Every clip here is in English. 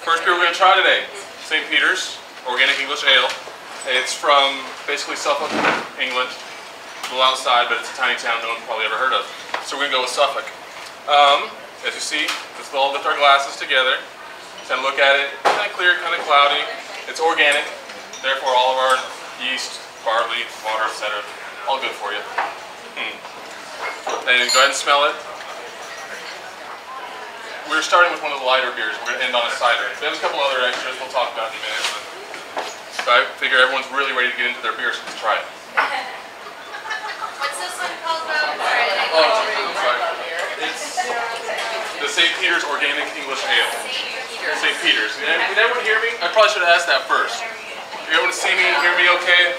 First beer we're going to try today, St. Peter's Organic English Ale. It's from basically Suffolk, England. A little outside, but it's a tiny town no one probably ever heard of. So we're going to go with Suffolk. As you see, let's all lift our glasses together. Kind of look at it, kind of clear, kind of cloudy. It's organic, therefore all of our yeast, barley, water, etc. all good for you. And go ahead and smell it. We're starting with one of the lighter beers. We're going to end on a cider. There's a couple other extras we'll talk about in a minute. So I figure everyone's really ready to get into their beer, so let's try it. What's this one called though? I'm sorry. It's the St. Peter's Organic English Ale. St. Peter's. Did everyone hear me? I probably should have asked that first. You able to see me, hear me okay?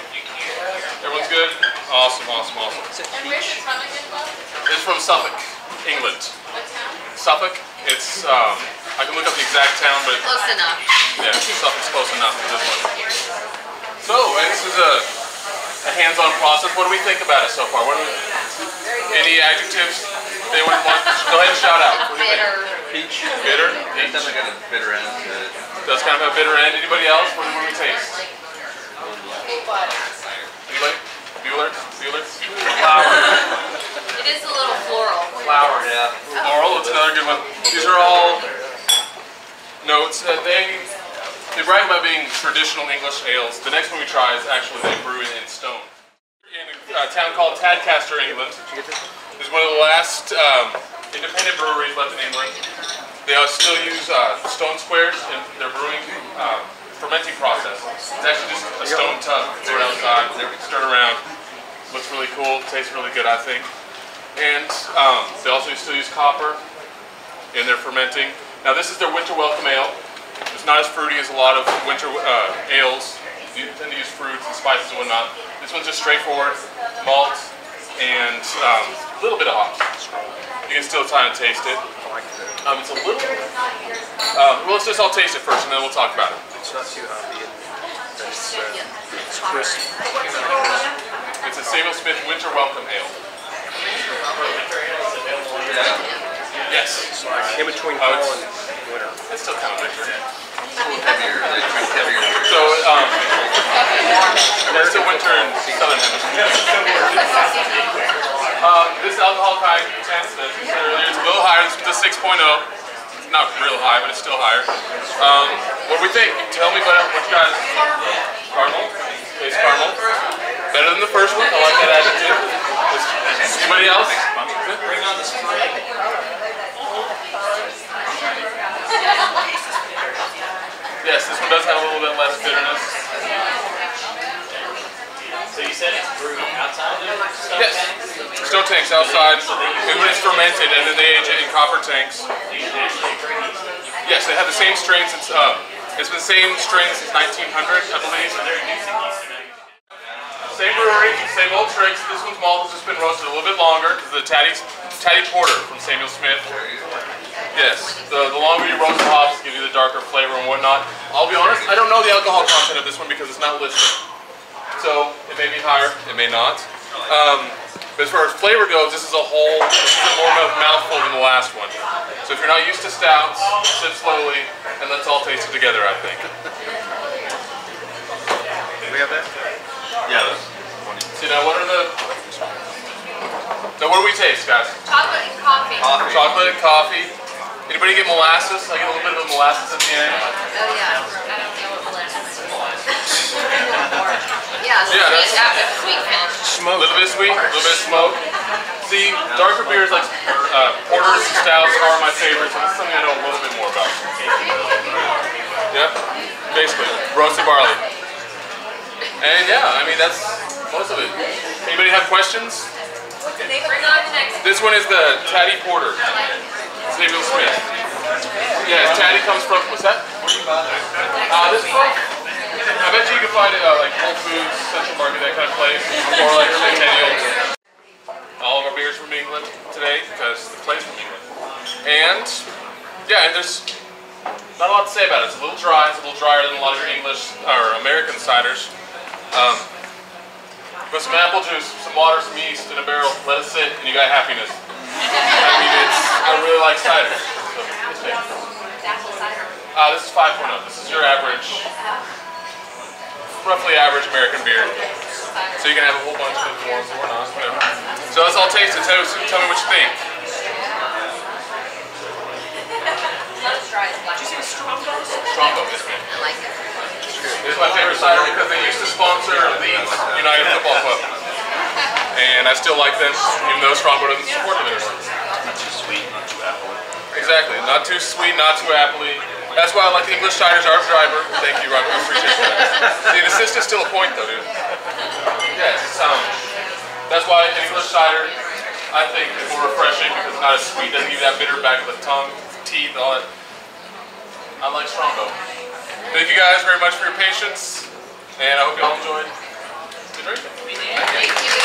Everyone's good? Awesome, awesome, awesome. And where's it from again, Bob? It's from Suffolk, England. What town? Suffolk. It's, I can look up the exact town, but... Close enough. Yeah, Suffolk's close enough for this one. So, this is a hands-on process. What do we think about it so far? What do we, any adjectives they would want? Go ahead and shout out. What do you think? Peach. Bitter? It's definitely got a bitter end to it. Does kind of have a bitter end. Anybody else? What do we taste? Anybody? Bueller? Flower. It is a little floral. Flower, yeah. Floral, that's another good one. These are all notes. They brag about being traditional English ales. The next one we try is actually they brew in stone. In a town called Tadcaster, England. It's one of the last independent breweries left in England. They still use stone squares in their brewing fermenting process. It's actually just a stone tub. Throw it outside, stir it around. Looks really cool, tastes really good, I think. And they also still use copper in their fermenting. Now this is their winter welcome ale. It's not as fruity as a lot of winter ales. You tend to use fruits and spices and whatnot. This one's just straightforward, malt, and a little bit of hops. You can still try and taste it. It's a little... well, let's just all taste it first and then we'll talk about it. It's not too hoppy. It's crisp. It's a Samuel Smith Winter Welcome Ale. Yes. It's like in between fall and winter. It's still kind of winter. Heavier, they drink heavier. So, it's still winter in Southern Hemisphere. This alcohol content, as we said earlier, it's a little higher. This is a 6.0. Not real high, but it's still higher. What do we think? Tell me about what you guys... Caramel? Tastes caramel. Better than the first one. I like that adjective. Anybody else? Bring on the spring. Yes, this one does have a little bit less bitterness. So you said it's brewed outside of stone Yes. tanks? Stone tanks outside, and when it's fermented, and then they age it in copper tanks. Yes, they have the same strain since, it's been the same strain since 1900, I believe. Same brewery, same old tricks. This one's malt has just been roasted a little bit longer. This is the Taddy Porter from Samuel Smith. Yes, the longer you roast the hops, gives you the darker flavor and whatnot. I'll be honest, I don't know the alcohol content of this one because it's not listed. So it may be higher, it may not. But as far as flavor goes, this is more of a mouthful than the last one. So if you're not used to stouts, sip slowly, and let's all taste it together, I think. Do we have that? Yeah. See, now what do we taste, guys? Chocolate and coffee. Chocolate and coffee. Anybody get molasses? I get a little bit of molasses at the end. Oh yeah, I don't know what molasses is. Yeah, sweet finish. Smoke. A little bit of sweet, a little bit of smoke. See, darker beers like porters and stouts are my favorites, and this is something I know a little bit more about. Yep, basically, roasted barley. And yeah, I mean, that's most of it. Anybody have questions? Bring on the next. This one is the Taddy Porter, Samuel Smith. Yeah, Taddy comes from, what's that? This is I bet you can find it like Whole Foods, Central Market, that kind of place, or like Centennial. All of our beers from England today because the place from England. And yeah, and there's not a lot to say about it. It's a little dry. It's a little drier than a lot of your English or American ciders. Put some apple juice, some water, some yeast in a barrel. Let it sit, and you got happiness. I mean, I really like cider. So, Apple cider. This is 5.0. This is your average, roughly average American beer. So you can have a whole bunch of different ones or not, whatever. So let's all taste it. Tell me what you think. Not as dry as black. Did you say Strongbow, yes ma'am. I like it. It's my favorite cider because they used to sponsor Leeds United Football Club. And I still like them, even though Strongbow doesn't support them anymore. Not too sweet, not too apple. Exactly. Not too sweet, not too appley. That's why I like the English ciders. Our driver. Thank you, Rob. I appreciate that. See, an assist is still a point, though, dude. Yes. That's why an English cider, I think, is more refreshing because it's not as sweet. Doesn't give you that bitter back of the tongue, teeth, all that. I like Strongbow. Thank you guys very much for your patience, and I hope you all enjoyed the drinking. Thank you.